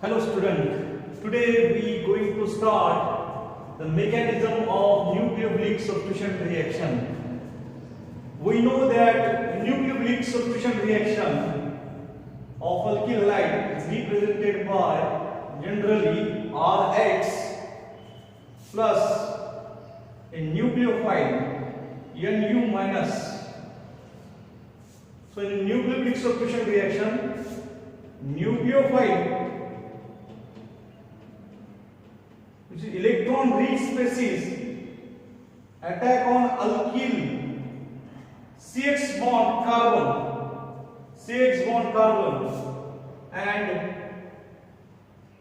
Hello student, today we going to start the mechanism of nucleophilic substitution reaction. We know that nucleophilic substitution reaction of alkyl halide is represented by generally Rx plus a nucleophile Nu minus. So in nucleophilic substitution reaction, nucleophile which is electron rich species attack on alkyl CH bond carbon and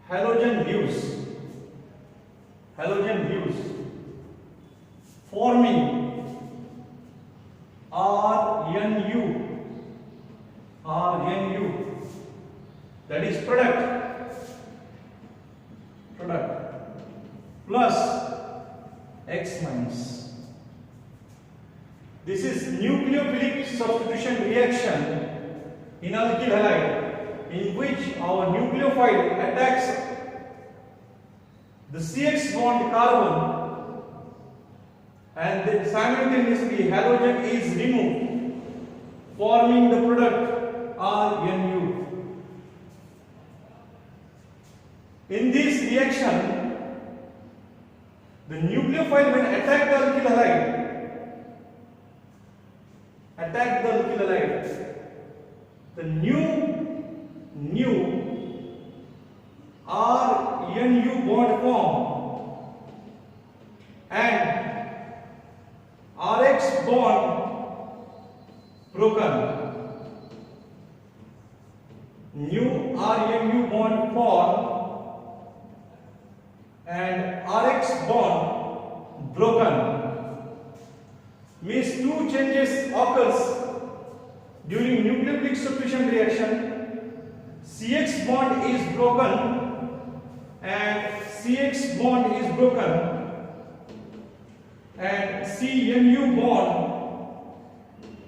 halogen leaves forming RNU, that is product plus X minus. This is nucleophilic substitution reaction in alkyl halide in which our nucleophile attacks the CH bond carbon and then simultaneously halogen is removed, forming the product RNU. In this reaction, the nucleophile when attack the alkyl halide, the new RNU bond form and Rx bond broken. New RNU bond form and Rx bond broken means two changes occurs during nucleophilic substitution reaction. CX bond is broken and CX bond is broken and CNU bond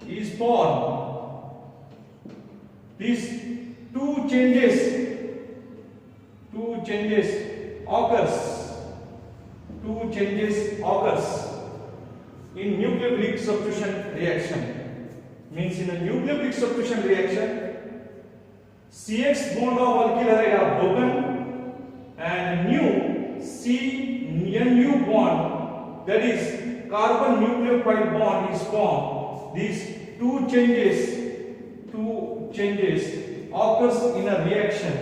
is formed. These two changes occurs in nucleophilic substitution reaction. Means in a nucleophilic substitution reaction, CX bond of alkyl halide are broken and new CNU bond, that is carbon nucleophile bond, is formed. These two changes occurs in a reaction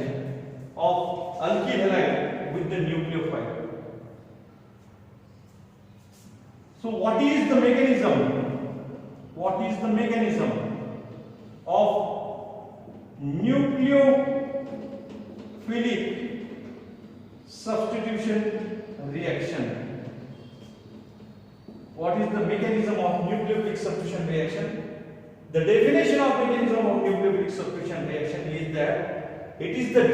of alkyl halide with the nucleophile. So what is the mechanism of nucleophilic substitution reaction? What is the mechanism of nucleophilic substitution reaction? The definition of mechanism of nucleophilic substitution reaction is that it is the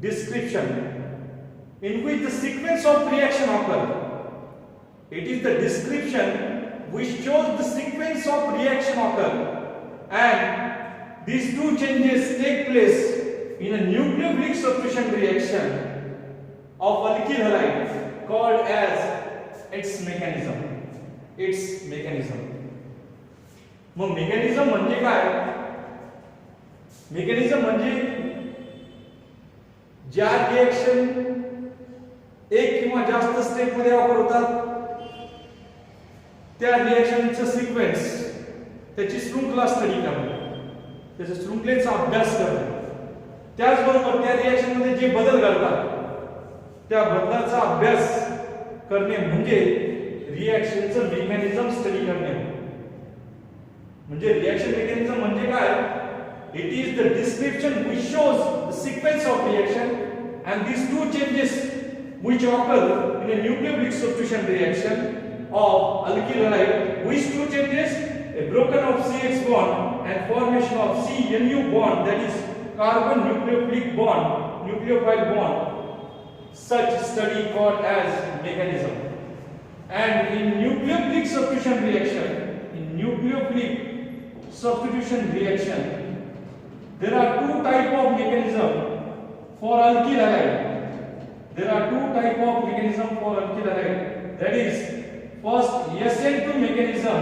description in which the sequence of reaction occurs. It is the description which shows the sequence of reaction occur, and these two changes take place in a nucleophilic substitution reaction of alkyl halide called as its mechanism. Mug mechanism म्हणजे काय? Mechanism म्हणजे ज्या reaction एक किंवा जास्त step मध्ये occur होतात त्या रिएक्शनचा सिक्वेन्स, त्याची शृंखला स्टडी करणे, त्याच्या शृंखलेचा अभ्यास करणे, त्याचबरोबर त्या रिएक्शन मध्ये जे बदल घडतात त्या बदलाचा अभ्यास करणे म्हणजे रिएक्शनचं मेकॅनिझम स्टडी करणे. म्हणजे रिएक्शन मेकॅनिझम म्हणजे काय? It is the description which shows the sequence of reaction and these two changes which occur in a nucleophilic substitution reaction of alkyl halide. Which two changes? A broken of CX bond and formation of CNU bond, that is carbon nucleophile bond. Such study called as mechanism. And in nucleophilic substitution reaction, there are two type of mechanism for alkyl halide. There are two type of mechanism for alkyl halide. That is, first SN2 mechanism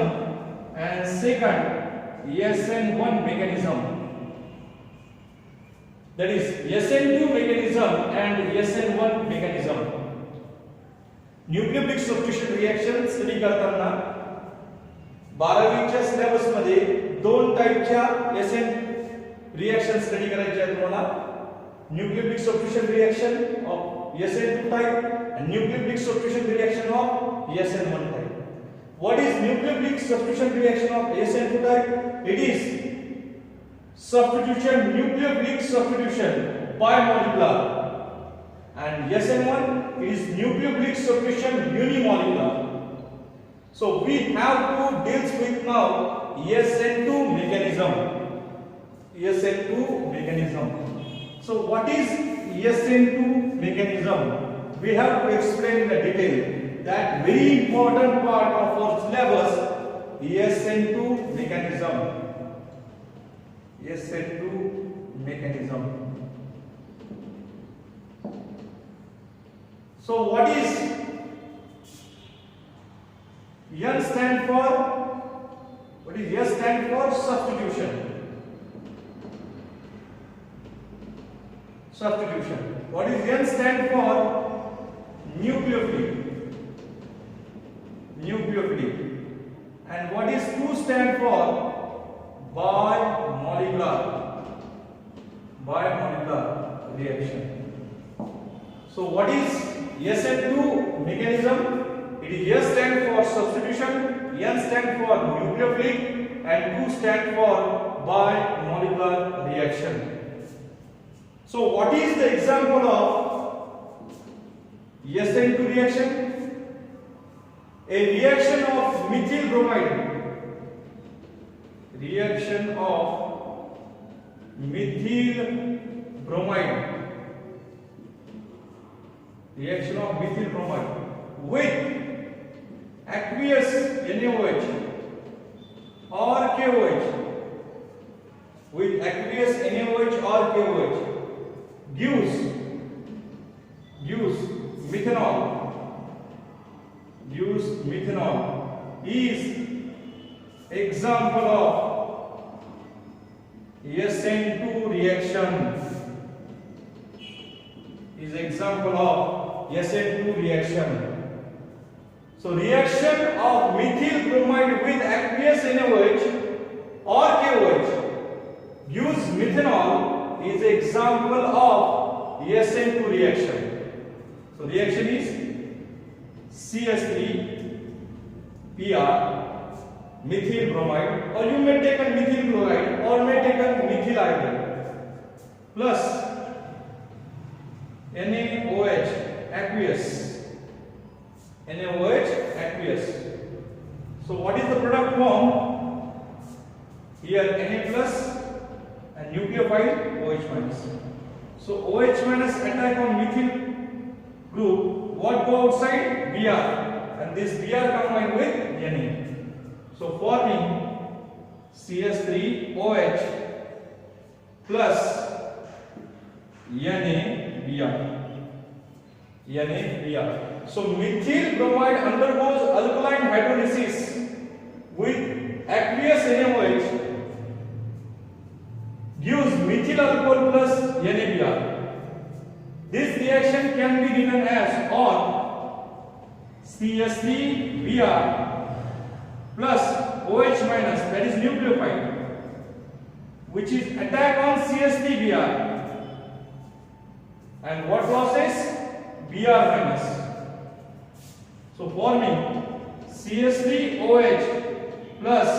and second SN1 mechanism. That is SN2 mechanism and SN1 mechanism. Nucleophilic substitution reaction study करताना 12वीच्या syllabus मध्ये दोन टाइपच्या SN reaction study करायचे आहेत तुम्हाला. Nucleophilic substitution reaction of SN2 type and nucleophilic substitution reaction of SN1 type. What is nucleophilic substitution reaction of SN2 type? It is substitution, nucleophilic substitution bimolecular, and SN1 is nucleophilic substitution unimolecular. So we have to deal with now SN2 mechanism. SN2 mechanism. So what is SN2 mechanism? We have to explain in detail that very important part of our syllabus, SN2 mechanism. SN2 mechanism. So what is N stand for? What is S stand for? Substitution. Substitution. What is N stand for? Nucleophilic. Nucleophilic. And what is 2 stand for? Bimolecular. Bimolecular reaction. So what is SN2 mechanism? It is S stand for substitution, N stand for nucleophilic, and 2 stand for bimolecular reaction. So what is the example of SN2 reaction? A reaction of methyl bromide. Reaction of methyl bromide. Reaction of methyl bromide with aqueous NaOH or KOH. With aqueous NaOH or KOH gives methanol. Gives methanol is example of SN2 reaction. Is example of SN2 reaction. So reaction of methyl bromide with aqueous NaOH or KOH gives methanol is example of SN2 reaction. So reaction is CH3Br methyl bromide, or you may take a methyl chloride or may take a methyl iodide plus NaOH aqueous. NaOH aqueous. So what is the product form? Here Na plus and nucleophile OH minus. So OH minus attack on methyl group. What go outside? Br, and this Br combined with Na. So forming CH3OH plus NaBr. So methyl bromide undergoes alkaline hydrolysis with aqueous NaOH gives methyl alcohol plus NaBr. This reaction can be written as or CH3Br plus OH minus, that is nucleophile, which is attack on CH3Br, and what losses? Br minus. So forming CH3OH plus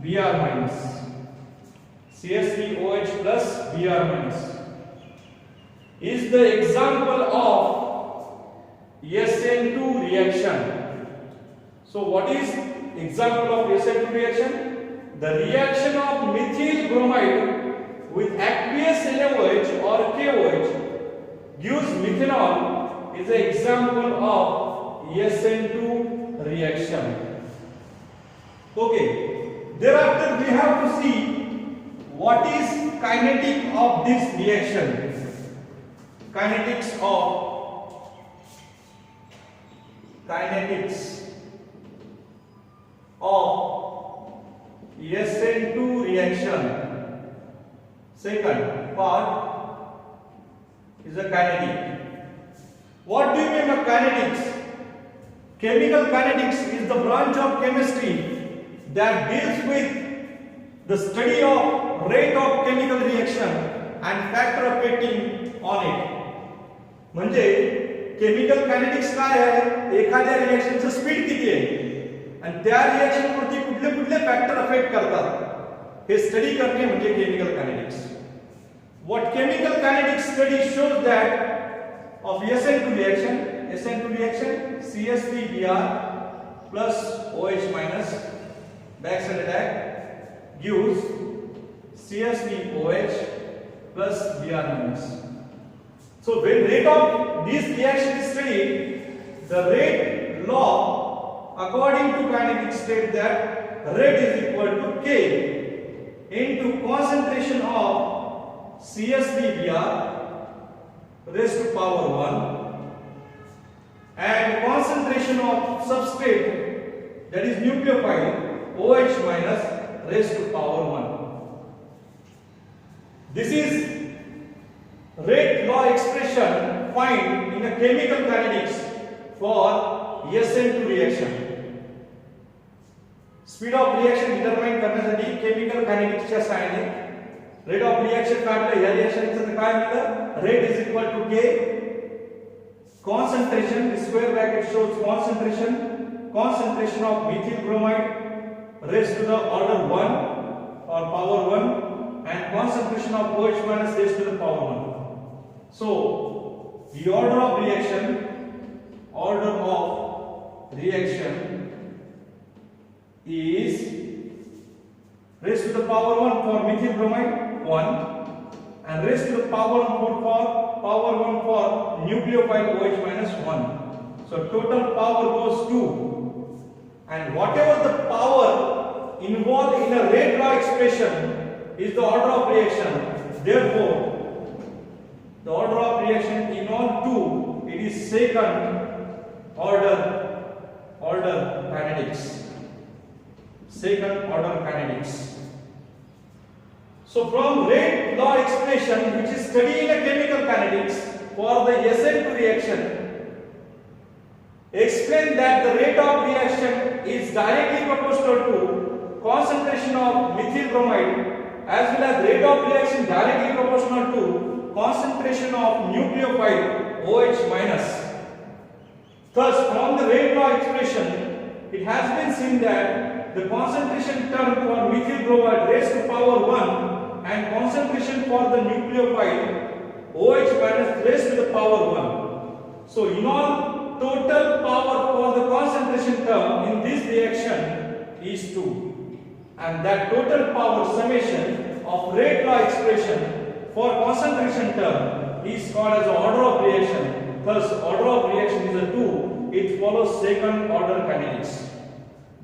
Br minus. CH3OH plus Br minus is the example of SN2 reaction. So what is example of SN2 reaction? The reaction of methyl bromide with aqueous NaOH or KOH gives methanol is an example of SN2 reaction. Okay, thereafter we have to see what is kinetic of this reaction. Kinetics of SN2 reaction. Second part is a kinetic. What do you mean by kinetics? Chemical kinetics is the branch of chemistry that deals with the study of rate of chemical reaction and factor affecting on it. म्हणजे chemical kinetics काय आहे? एखाद्या रिएक्शनचं speed किती आहे आणि त्या reaction वरती कुठले कुठले फॅक्टर अफेक्ट करतात हे स्टडी करणे म्हणजे chemical kinetics. What chemical kinetics study shows that of SN2 reaction CH3Br plus OH minus backside attack gives CH3OH plus Br minus. So when rate of this reaction is studied, the rate law according to kinetics state that rate is equal to K into concentration of CH3Br raised to power 1 and concentration of substrate, that is nucleophile, OH minus raised to power 1. This is rate law expression find in the chemical kinetics for SN2 reaction. Speed of reaction determine करण्यासाठी chemical kinetics च्या सहाय्याने rate of reaction काढलं. या रिएक्शनचं काय मिळालं? Rate is equal to K concentration, the square bracket shows concentration of methyl bromide raised to the order 1 or power 1 and concentration of OH minus raised to the power 1. So the order of reaction is raised to the power 1 for methyl bromide 1 and raised to the power 1 for nucleophile OH minus 1. So total power goes 2, and whatever the power involved in a rate law expression is the order of reaction. Therefore the order of reaction in all 2, it is second order kinetics. Second order kinetics. So from rate law expression, which is studied in a chemical kinetics for the SN2 reaction, explain that the rate of reaction is directly proportional to concentration of methyl bromide as well as rate of reaction directly proportional to concentration of nucleophile OH minus. Thus, from the rate law expression, it has been seen that the concentration term for methyl bromide raised to power 1 and concentration for the nucleophile OH minus raised to the power 1. So, in all, total power for the concentration term in this reaction is 2, and that total power summation of rate law expression for concentration term is called as the order of reaction. Thus, order of reaction is a 2. It follows second order kinetics.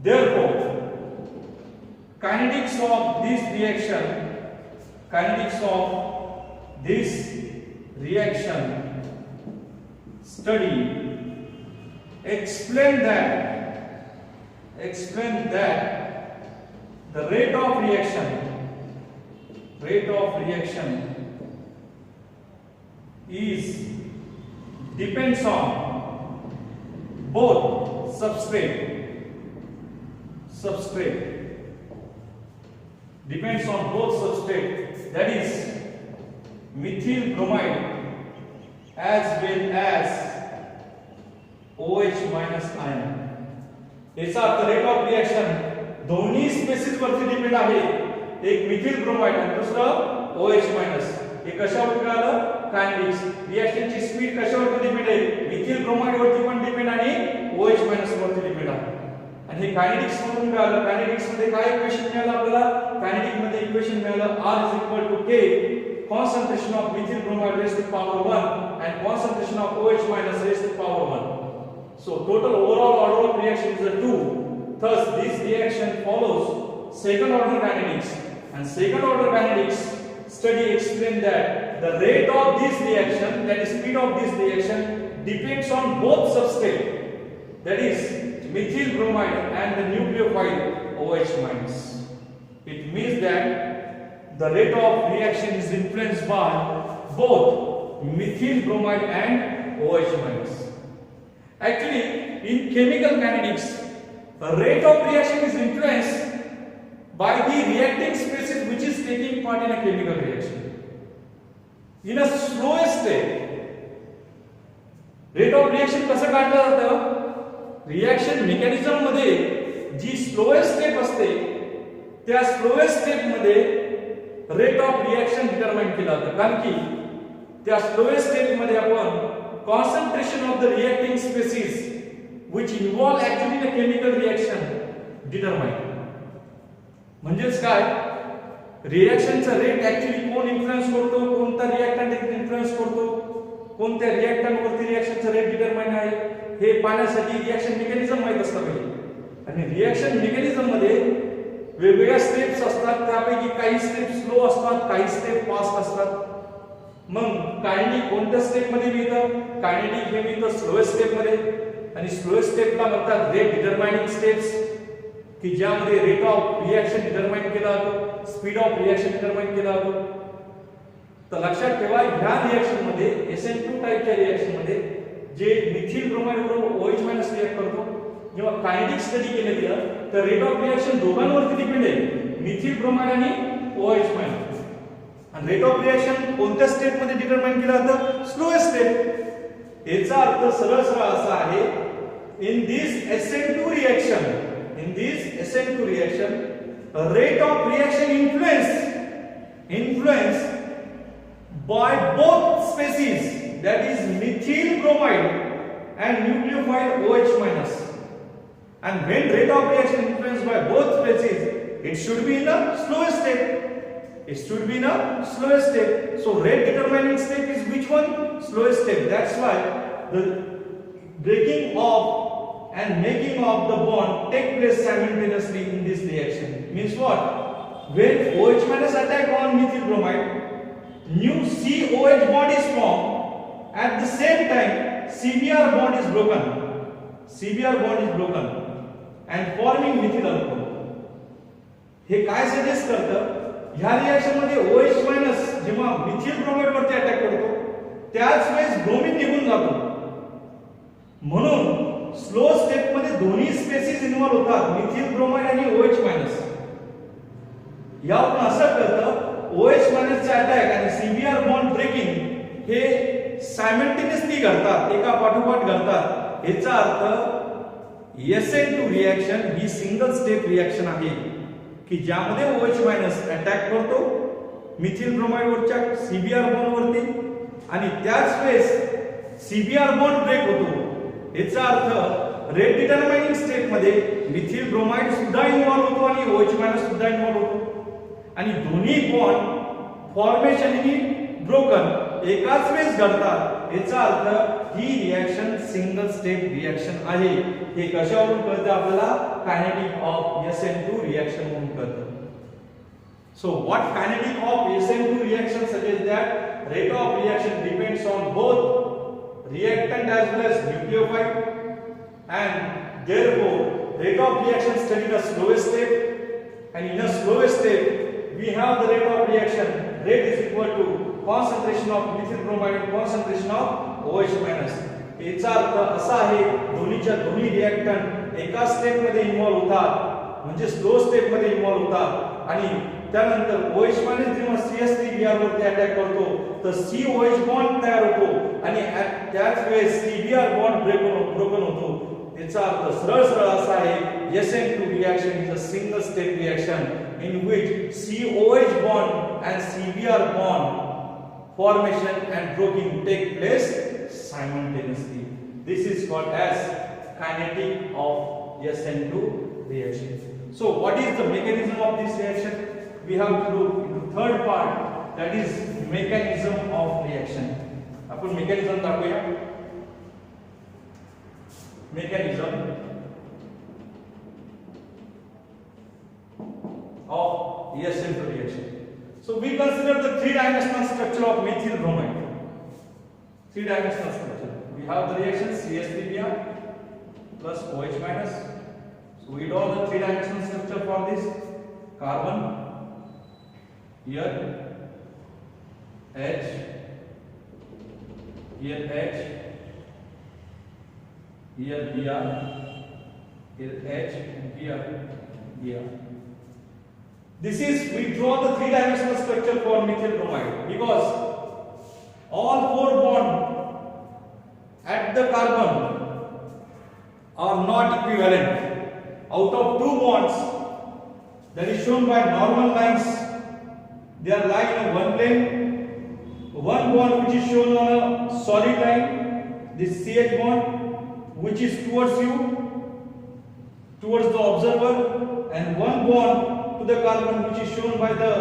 Therefore, kinetics of this reaction study explain that the rate of reaction is depends on both substrate depends on both substrate, that is methyl bromide as well as OH minus ion. याचा अर्थ rate of reaction दोन्ही spaces वरती depend आहे. एक Mithil bromide आणि दुसरं OH minus. हे कशावर मिळालं? Kinetics. रिएक्शनची speed कशावर डिपेंड आहे? मिथिल ब्रोमाइड वरती पण डिपेंड आणि OH मायनस वरती डिपेंड आहे. आणि हे कायनेटिक्स मधून मिळालं. कायनेटिक्स मध्ये काय इक्वेशन मिळालं आपल्याला? कायनेटिक मध्ये इक्वेशन मिळालं R is equal to K concentration of methyl bromide raised to power 1 and concentration of OH minus raised to power 1. So total overall order of reaction is a 2. Thus this reaction follows second order kinetics, and second order kinetics study explained that the rate of this reaction, that is speed of this reaction, depends on both substrate, that is methyl bromide and the nucleophile OH minus. It means that the rate of reaction is influenced by both methyl bromide and OH minus. Actually, in chemical kinetics, the rate of reaction is influenced by the reacting species which is taking part in a chemical reaction. In a slow state, rate of reaction कसं काढलं जातं? Reaction mechanism मध्ये जी slowest step असते त्या slowest step मध्ये rate of reaction determine केलं जातं, कारण की त्या स्लोएस्ट स्टेप मध्ये आपण concentration of the reacting species which involve actually in a chemical reaction determine. म्हणजेच काय, रिएक्शनचा रेट ऍक्च्युली कोण इन्फ्लुएन्स करतो, कोणता रिएक्टंट इन्फ्लुएन्स करतो, कोणत्या रिएक्टंट वरती रिएक्शनचा रेट डिटरमाइन आहे हे पाहण्यासाठी रिएक्शन मेकॅनिझम माहित असलं पाहिजे. आणि रिएक्शन मेकॅनिझम मध्ये वेगवेगळ्या स्टेप्स असतात, त्यापैकी काही स्टेप स्लो असतात, काही स्टेप फास्ट असतात. मग कायनेटिक कोणत्या स्टेप मध्ये मिळतं? कायनेटिक हे मिळतं स्लोएस्ट स्टेप मध्ये, आणि स्लोएस्ट स्टेपला म्हणतात रेट डिटरमाइनिंग स्टेप्स, की ज्यामध्ये रेट ऑफ रिएक्शन डिटरमाइन केला जातो, स्पीड ऑफ रिएक्शन डिटरमाइन केला जातो. तर लक्षात ठेवा, ह्या रिएक्शन मध्ये SN2 टाइपच्या रिएक्शन मध्ये जे मिथिल ब्रोमाइड बरोबर OH मायनस रिएक्ट करतो, जेव्हा कायनेटिक स्टडी केलं गेलं तर रेट ऑफ रिएक्शन दोघांवरती डिपेंड आहे, मिथिल ब्रोमाइड आणि OH मायनस. आणि रेट ऑफ रिएक्शन कोणत्या स्टेप मध्ये डिटरमाइन केलं जातं? Slowest step. याचा अर्थ सरळ सरळ असा आहे, in this SN2 reaction, rate of reaction influenced by both species, that is methyl bromide and nucleophile OH minus. And when rate of reaction influenced by both species, it should be in a slowest step. So rate determining step is which one? Slowest step. That's why the breaking off and making of the bond take place simultaneously in this reaction. Means what? When OH minus attack on methyl bromide, new COH bond is formed. At the same time, CBr bond is broken and forming methyl alcohol. हे काय suggest करतं? ह्या reaction मध्ये OH minus जेव्हा Mithil bromide वरती attack करतो त्याच वेळेस bromine निघून जातो. म्हणून स्लो स्टेप मध्ये दोन्ही स्पेसीज इन्व्हॉल्व होतात, मिथिल ब्रोमाइड आणि OH मायनस. यावरून असं कळतं OH मायनसचे अटॅक आणि CBr बॉन्ड ब्रेकिंग हे सायमल्टेनियसली घडतात, एका पाठोपाठ घडतात. याचा अर्थ SN2 रिएक्शन ही सिंगल स्टेप रिएक्शन आहे की ज्यामध्ये OH मायनस अटॅक करतो मिथिल ब्रोमाइड वरच्या CBr बॉन्ड वरती आणि त्याच वेळेस CBr बॉन्ड ब्रेक होतो. याचा अर्थ रेट डिटरमाइनिंग स्टेप मध्ये मिथिल ब्रोमाइड सुद्धा इन्व्हॉल्व होतो आणि OH मायनस सुद्धा इन्व्हॉल्व होतो आणि दोन्ही बॉन्ड फॉर्मेशन ही ब्रोकन एकाच वेळेस घडतात. याचा अर्थ ही रिएक्शन सिंगल स्टेप रिएक्शन आहे. हे कशावरून कळतं आपल्याला? कायनेटिक ऑफ SN2 रिएक्शन म्हणून कळतं. So what kinetic of SN2 reaction suggests that rate of reaction depends on both reactant as well as nucleophile, and therefore rate of reaction studied a slowest step, and in a slowest step we have the rate of reaction. Rate is equal to concentration of methyl bromide and concentration of OH minus. याचा अर्थ असा आहे दोन्हीच्या दोन्ही reactant एका step मध्ये involve होतात, म्हणजे slow step मध्ये इन्व्हॉल्व होतात आणि त्यानंतर OH मायनस जेव्हा CH3Br वरती अटॅक करतो तर COH बॉन्ड तयार होतो आणि त्याच वेळेस CBr बॉन्ड ब्रोकन होतो. याचा अर्थ सरळ सरळ असा आहे SN2 reaction is a single step reaction in which COH bond and CBr bond formation and breaking take place simultaneously. This is called as kinetic of SN2 reaction. So what is the mechanism of this reaction? We have to look into third part, that is mechanism of reaction. आपण mechanism दाखवूया. Mechanism of SN2 reaction. So we consider the three-dimensional structure of methyl bromide. Three-dimensional structure. We have the reaction CH3Br plus OH minus. So we draw the three-dimensional structure for this. Carbon here, H, here H, here Br, here H, here Br. This is, we draw the three-dimensional structure for methyl bromide because all four bonds at the carbon are not equivalent. Out of two bonds that is shown by normal lines, they are lying in one plane. One bond which is shown on a solid line, this CH bond, which is towards you, towards the observer, and one bond to the carbon which is shown by the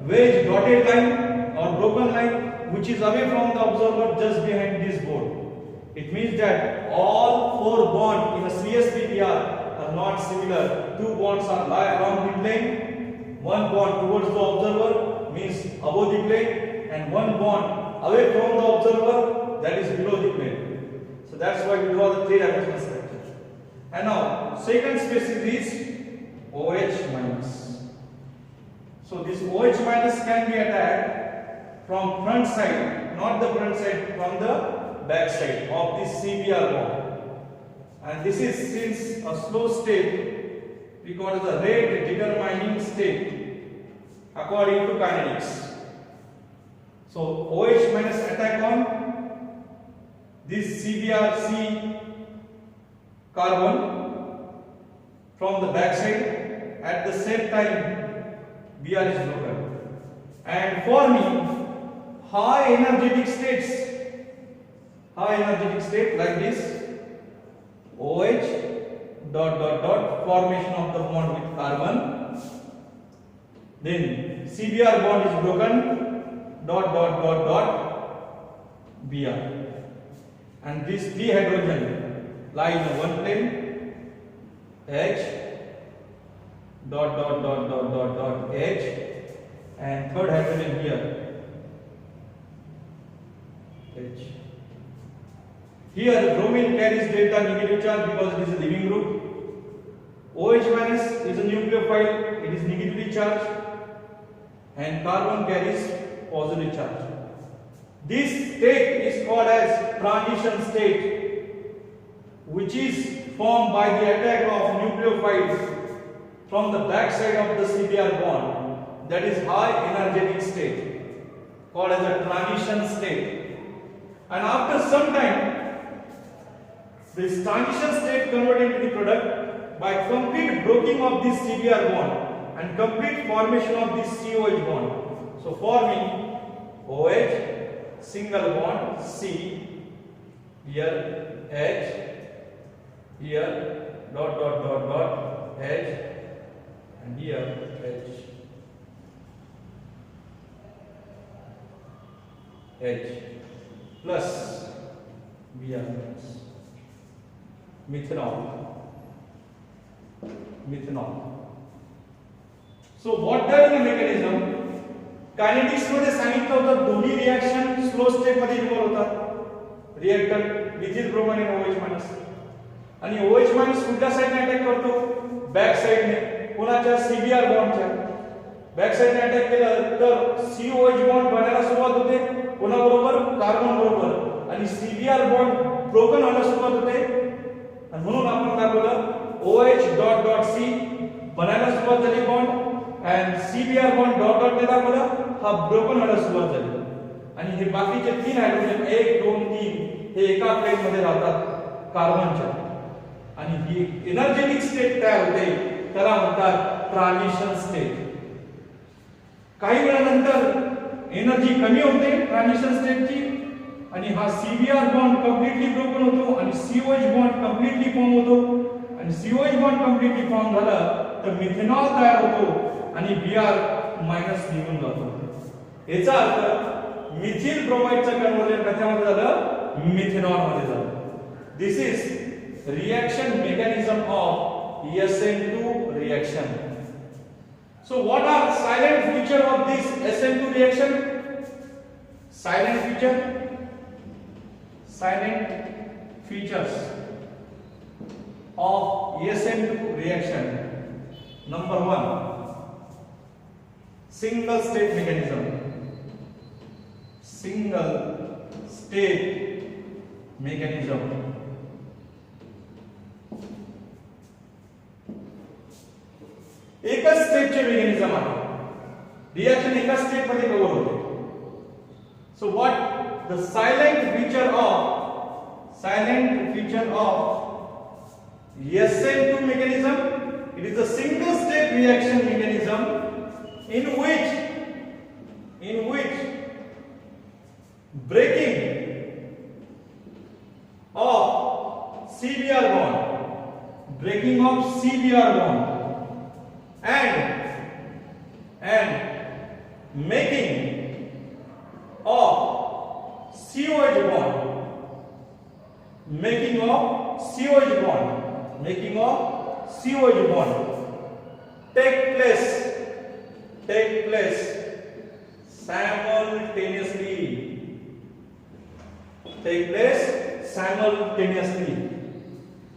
wedge dotted line or broken line, which is away from the observer just behind this board. It means that all four bonds in a CH3Br are not similar. Two bonds are lie along the plane. One bond towards the observer means above the plane, and one bond away from the observer, that is below the plane. So that's why we draw the three-dimensional structure. And now second species is OH minus. So this OH minus can be attacked from front side, not the front side, from the back side of this CBr bond. And this is since a slow state, we call it the rate determining state according to kinetics. So OH minus attack on this CBr-C carbon from the back side. At the same time, Br is broken. And for me, high energetic state like this, OH dot dot dot formation of the bond with carbon, then CBr bond is broken, dot dot dot dot Br, and this d hydrogen lie in one plane, H dot dot dot dot dot dot H, and third hydrogen here, H. Here bromine carries delta negative charge because it is a living group. OH minus is a nucleophile, it is negatively charged, and carbon carries positive charge. This state is called as transition state, which is formed by the attack of nucleophiles from the back side of the CBr bond. That is high energetic state, called as a transition state. And after some time, this transition state converted into the product by complete breaking of this CBr bond and complete formation of this COH bond. So forming OH, single bond, C, here H, here dot dot dot dot H, and here H. H plus Br plus methanol. So what the mechanism? Kinetics मध्ये सांगितलं होतं दोन्ही reaction slow state मध्ये involve होतात. Reactant Mithil bromine आणि OH minus, आणि OH minus कुठल्या साइडने attack करतो? बॅक साइडने. कोणाच्या? CBr बॉन्डच्या. बॅक साइडने अटॅक केलं तर COH बॉन्ड बनायला सुरुवात होते. कोणाबरोबर? कार्बन बरोबर. आणि CBr बॉन्ड ब्रोकन व्हायला सुरुवात होते. आणि म्हणून आपण काय बोललो? OH डॉट डॉट C बनायला सुरुवात झाली bond, and CBr bond dot dot ने दाखवला हा ब्रोकन व्हायला सुरुवात झाली. आणि हे बाकीचे तीन हायड्रोजन 1 2 3 हे एका प्लेन मध्ये राहतात कार्बनच्या, आणि ही एनर्जेटिक स्टेट तयार होते, त्याला म्हणतात ट्रान्झिशन स्टेट. काही वेळानंतर एनर्जी कमी होते ट्रान्झिशन स्टेटची, आणि हा CBr बॉन्ड कंप्लीटली ब्रोकन होतो आणि COH बॉन्ड कंप्लीटली फॉर्म होतो. आणि COH बॉन्ड कंप्लीटली फॉर्म झाला तर मिथेनॉल तयार होतो आणि Br मायनस निघून जातो. याचा अर्थ मिथिल ब्रोमाइडचं कन्व्हर्जन कशामध्ये झालं? मिथेनॉल मध्ये झालं. This is reaction mechanism of SN2 reaction. So what are silent feature of this SN2 reaction? Silent features of SN2 reaction. Number 1, single state mechanism. Single state mechanism. एकच स्टेपचे mechanism आहे. Reaction एका step मध्ये cover होते. So what the silent feature of SN2 mechanism? It is a single step reaction mechanism in which breaking of CBr bond and making of COH bond take place simultaneously.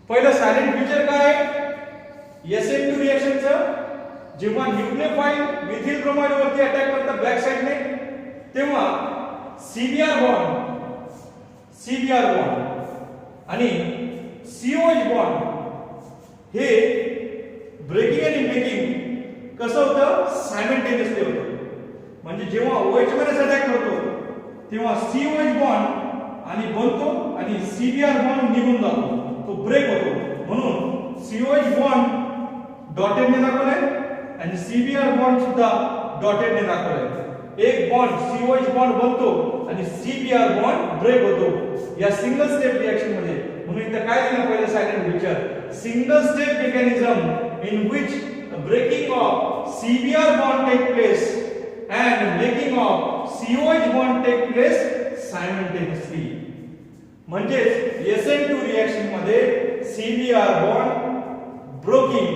पहिलं silent feature काय आहे SN2 रिएक्शनचं? जेव्हा nucleophile Mithil bromide वरती attack करतात back साइडने, तेव्हा CBr bond आणि COH bond हे breaking आणि making कसं होतं? सायमल्टेनियसली होतं. म्हणजे जेव्हा OH मध्ये अटॅक करतो तेव्हा COH बॉन्ड आणि बनतो आणि CBr बॉन्ड निघून जातो, तो ब्रेक होतो. म्हणून COH बॉन्ड डॉटेडने दाखवलाय आणि CBr बॉन्ड सुद्धा डॉटेडने दाखवलाय. एक बॉन्ड COH बॉन्ड बनतो आणि CBr बॉन्ड ब्रेक होतो या सिंगल स्टेप रिएक्शन मध्ये. म्हणून इथे काय दिलं पहिलं silent feature? Single step mechanism in which breaking of CBr bond take place and making of COH bond take place simultaneously. म्हणजे SN2 रिएक्शन मध्ये CBr bond breaking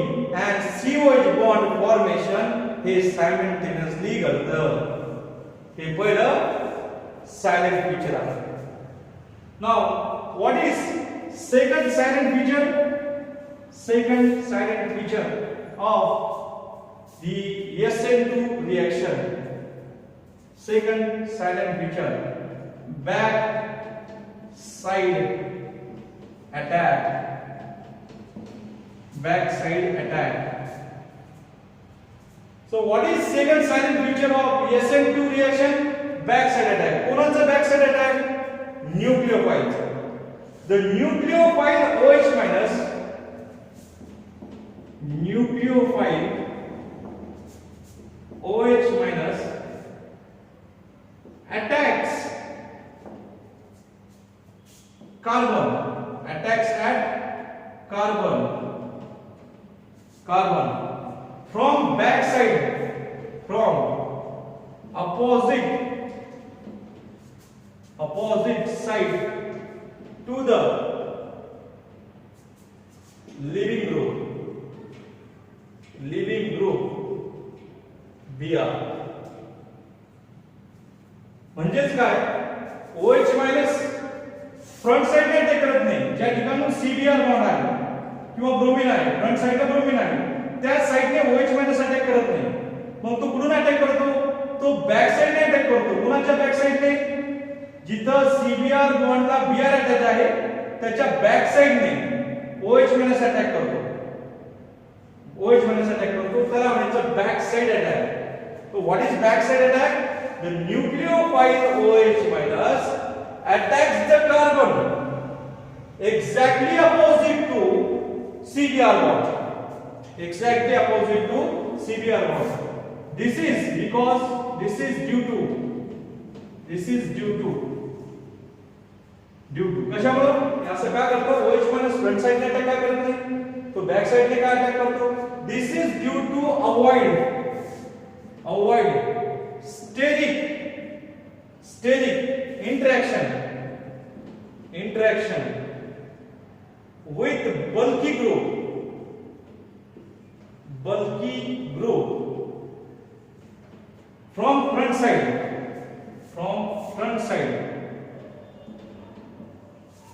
and COH bond formation हे simultaneously घडतं. हे पहिलं silent feature आहे. Now what is second silent feature? Second silent feature of the SN2 reaction. Second silent feature, back side attack. So what is second silent feature of SN2 reaction? Back side attack. कोणाचा back side attack? Nucleophile. The nucleophile OH minus attacks carbon from backside, from opposite side to the living group Br. म्हणजेच काय? OH minus front साइडने attack करत नाही. ज्या ठिकाणी CBr bond आहे किंवा ब्रोमीन आहे, फ्रंट साइडला ब्रोमीन आहे, त्या साइडने OH मायनस अटॅक करत नाही. मग तो कुठून अटॅक करतो? तो बॅक साइडने अटॅक करतो. कुणाच्या बॅक साइडने? जिथं CBr बॉन्डला Br अटॅच आहे त्याच्या बॅक साइडने OH मायनस अटॅक करतो. त्याला म्हणायचं back side attack. So what is backside attack? The nucleophile OH minus attacks the carbon exactly opposite to CBr bond. This is because this is due to कशामुळे? असं काय करतो? OH minus front साइडने attack काय करत नाही, तो back साइडने काय अटॅक करतो? This is due to avoid steric interaction with bulky group from front side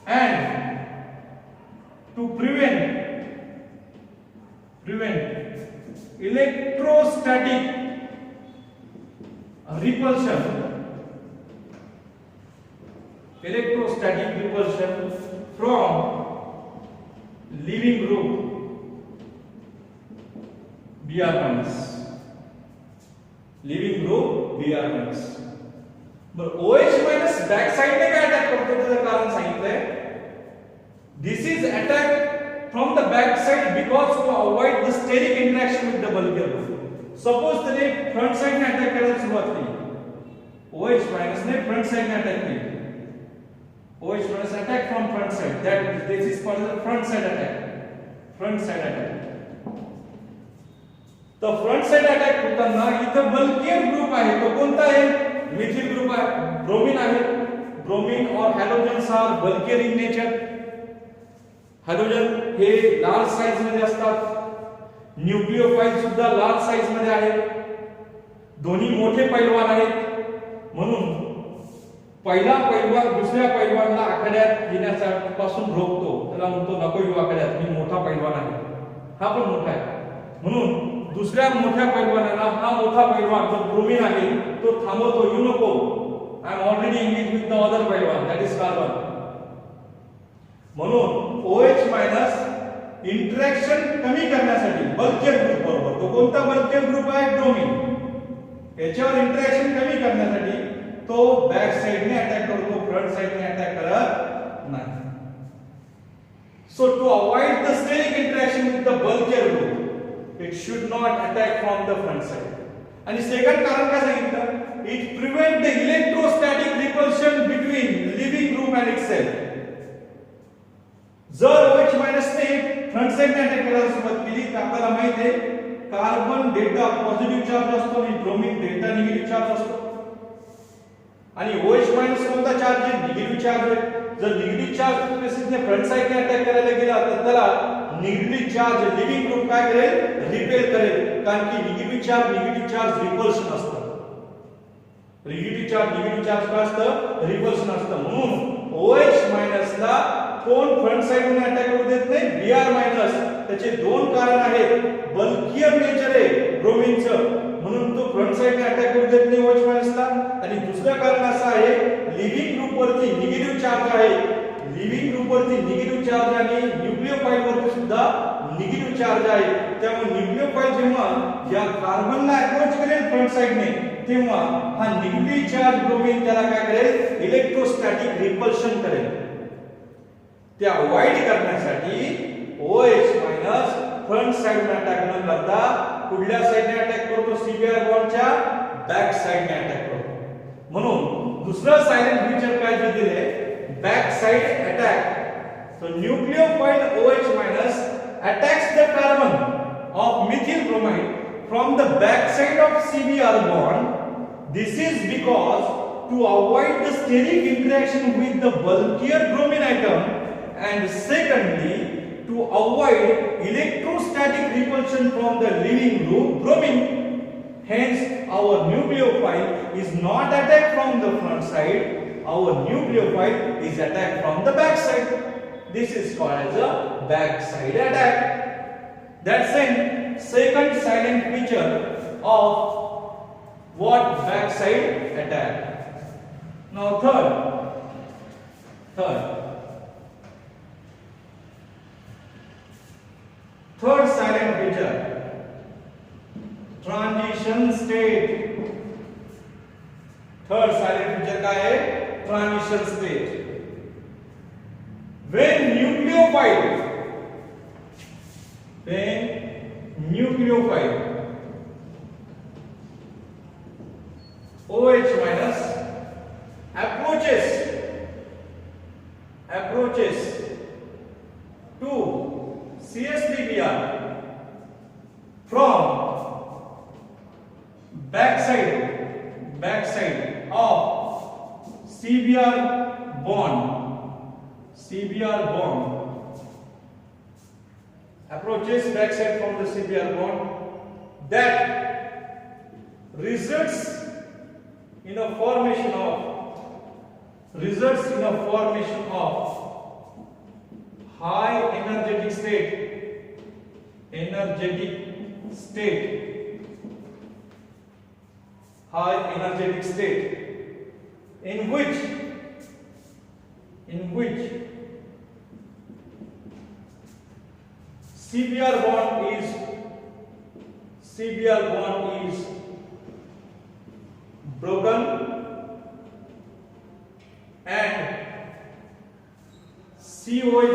and to prevent electrostatic repulsion from leaving group Br minus. बरं OH मायनस बॅक साइडने काय attack करतो त्याचं कारण सांगितलंय. This is attack from the back side because to avoid the steric interaction with the bulkier group. Suppose त्याने front साइडने attack करायला सुरुवात केली. OH minus ने फ्रंट साइडने अटॅक केली. OH minus attack from front side. This is called the front side attack. तर front side attack होताना इथं बल्कियर ग्रुप आहे. तो कोणता आहे? मिथिल ग्रुप आहे. ब्रोमीन आहे. ब्रोमीन और halogens are bulkier in nature. Halogen हे लार्ज साइज मध्ये असतात. न्यूक्लिओफाइल सुद्धा लार्ज साइज मध्ये आहे. दोन्ही मोठे पैलवान आहेत. म्हणून पहिला पैलवान दुसऱ्या पैलवानला आखाड्यात येण्यापासून रोखतो. त्याला म्हणतो नको येऊ आखाड्यात, मी मोठा पैलवान आहे. हा पण मोठा आहे. म्हणून दुसऱ्या मोठ्या पैलवानाला हा मोठा पैलवान जो ब्रोमीन आहे तो थांबवतो. यू नको, I am already engage with the other पैलवान, दॅट इज कार्बन. म्हणून OH मायनस इंटरॅक्शन कमी करण्यासाठी बल्कियर ग्रुप बरोबर, तो कोणता बल्कियर ग्रुप आहे? ब्रोमीन. याच्यावर इंटरॅक्शन कमी करण्यासाठी तो बॅक साइडने अटॅक करतो, फ्रंट साइडने अटॅक करत नाही. So to avoid the steric interaction with the bulkier group it should not attack from the front side. आणि सेकंड कारण काय सांगितलं? it prevent the electrostatic repulsion between living group and itself. जर OH minus ने front side ने attack करायला सुरुवात केली तर आपल्याला माहित आहे कार्बन डेल्टा पॉझिटिव्ह चार्ज असतो आणि ब्रोमीन डेल्टा निगेटिव्ह चार्ज असतो. आणि OH मायनस कोणता चार्ज आहे? निगेटिव्ह चार्ज आहे. जर निगेटिव्ह चार्ज बेसिसने फ्रंट साइडने अटॅक करायला गेला तर त्याला निगेटिव्ह चार्ज लिव्हिंग ग्रुप काय करेल? रिपेल करेल. कारण की निगेटिव्ह चार्ज रिपल्शन असतं. निगेटिव्ह चार्ज काय असतं? रिपल्शन असतं. म्हणून OH मायनस ला कोण फ्रंट साइडने अटॅक करू देत नाही? Br minus. त्याचे दोन कारण आहेत. बल्कियर नेचर आहे ब्रोमीनचं, म्हणून तो फ्रंट साइडने अटॅक करू देत नाही OH मायनस ला. आणि दुसरं कारण असं आहे लिव्हिंग ग्रुप वरती निगेटिव्ह चार्ज आहे. लिव्हिंग ग्रुप वरती निगेटिव्ह चार्ज आणि न्यूक्लिओफाइल वरती सुद्धा निगेटिव्ह चार्ज आहे. त्यामुळे न्यूक्लिओफाइल जेव्हा या कार्बनला अप्रोच करेल फ्रंट साइडने तेव्हा हा निगेटिव्ह चार्ज ब्रोमीन त्याला काय करेल? इलेक्ट्रोस्टॅटिक रिपल्शन करेल. ते अवॉइड करण्यासाठी OH मायनस फ्रंट साइडने अटॅक न करता कुठल्या साइडने अटॅक करतो? CBr बॉन्डच्या बॅक साइडने अटॅक करतो. म्हणून दुसरं सायलेंट फीचर काय दिले? back side attack. So nucleophile OH minus attacks the carbon of methyl bromide from the back side of CBr bond. This is because to avoid the steric interaction with the bulkier bromine atom, and secondly to avoid electrostatic repulsion from the leaving group bromine. Hence our nucleophile is not attacked from the front side. Our nucleophile is attacked from the back side. This is called as a back side attack. That's the second silent feature of what back side attack. Now third silent feature, transition state. Third silent feature काय आहे? Transition state. when nucleophile OH minus approaches to CS3Br from backside of CBr bond approaches backside from the CBr bond, that results in a formation of results in a formation of high energetic state high energetic state in which CBr bond is broken and COH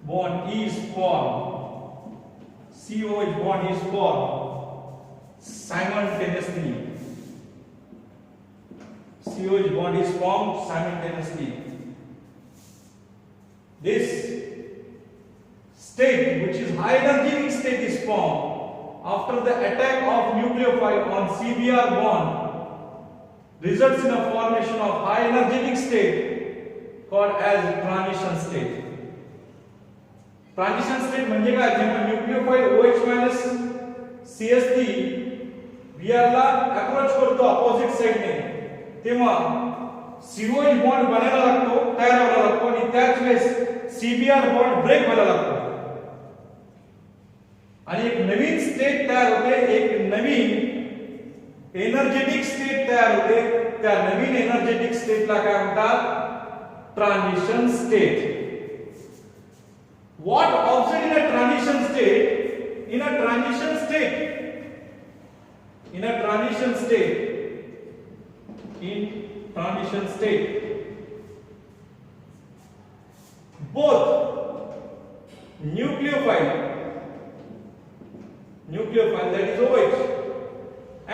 bond is formed. COH bond is formed simultaneously. COH bond is formed simultaneously. This state, which is high energetic state, is formed after the attack of nucleophile on CBr bond, results in a formation of high energetic state called as transition state. Transition state म्हणजे काय? जेव्हा nucleophile OH CH3 Br ला approach करतो opposite साइडने, तेव्हा COH bond बनायला लागतो, तयार व्हायला लागतो आणि त्याच वेळेस CBr बॉन्ड ब्रेक व्हायला लागतो आणि एक नवीन स्टेट तयार होते, एक नवीन एनर्जेटिक स्टेट तयार होते. त्या नवीन एनर्जेटिक स्टेटला काय म्हणतात? Transition state. What observed in a transition state? In a transition state, both nucleophile that is OH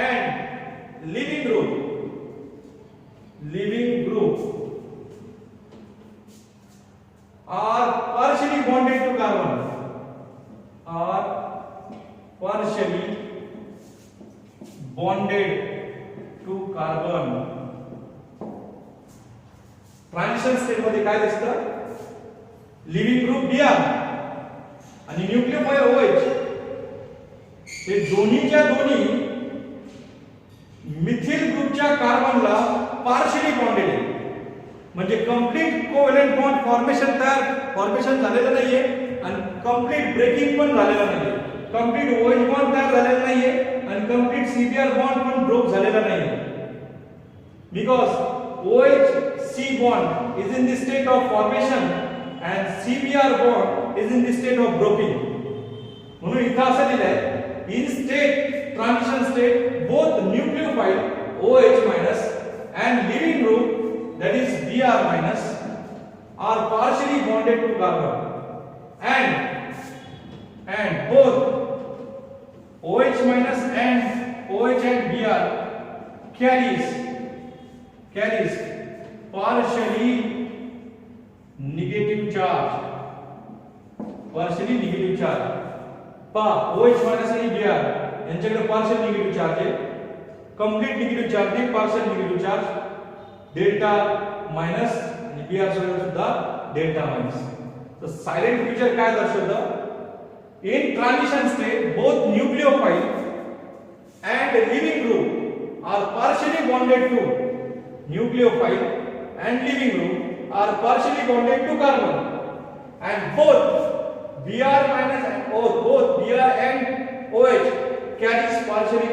and leaving group are partially bonded to carbon. Transition state मध्ये काय दिसतं? लिव्हिंग ग्रुप Br आणि nucleophile OH हे दोन्हीच्या दोन्ही मिथिल ग्रुपच्या कार्बनला partially bonded आहे. म्हणजे complete covalent bond formation झालेलं नाहीये आणि कंप्लीट ब्रेकिंग पण झालेलं नाहीये. कंप्लीट OH बॉन्ड तयार झालेला नाहीये आणि कंप्लीट CBr बॉन्ड पण ब्रेक झालेला नाहीये. Because OH-C bond is in the state of formation and CBr bond is in the state of breaking. म्हणून इथं असं दिलंय, in state transition state both nucleophile OH- and leaving group that is Br- are partially bonded to carbon and both OH- and Br carries partially negative charge. OH- आणि Br यांच्याकडे partial negative charge आहे, complete negative charge नाही, partial negative charge delta minus आणि Br सोबत सुद्धा delta minus. तर salient feature काय दर्शवतं? In transition state both nucleophile and leaving group are partially bonded to nucleophile and leaving group are partially bonded to carbon and both Br- and both Br and OH carries partially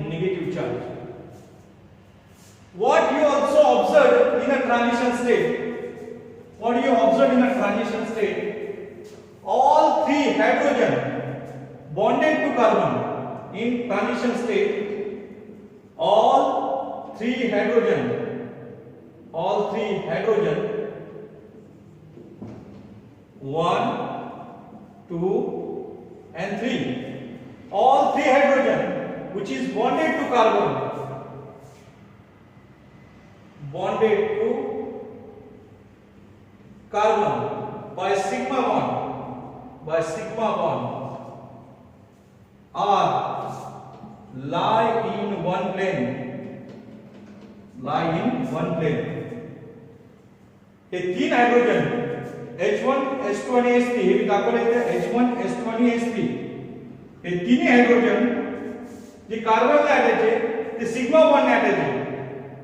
negative charge. What you also observed in a transition state? All three hydrogen bonded to carbon in transition state. All three hydrogen 1, 2 and 3, all three hydrogen which is bonded to carbon by sigma bond are lie in one plane. हे तीन hydrogen H1 H2 आणि H3 हे दाखवले H1 H2 आणि H3 हे तिन्ही hydrogen जे कार्बनला attach आहे ते sigma बॉन्डने attach आहे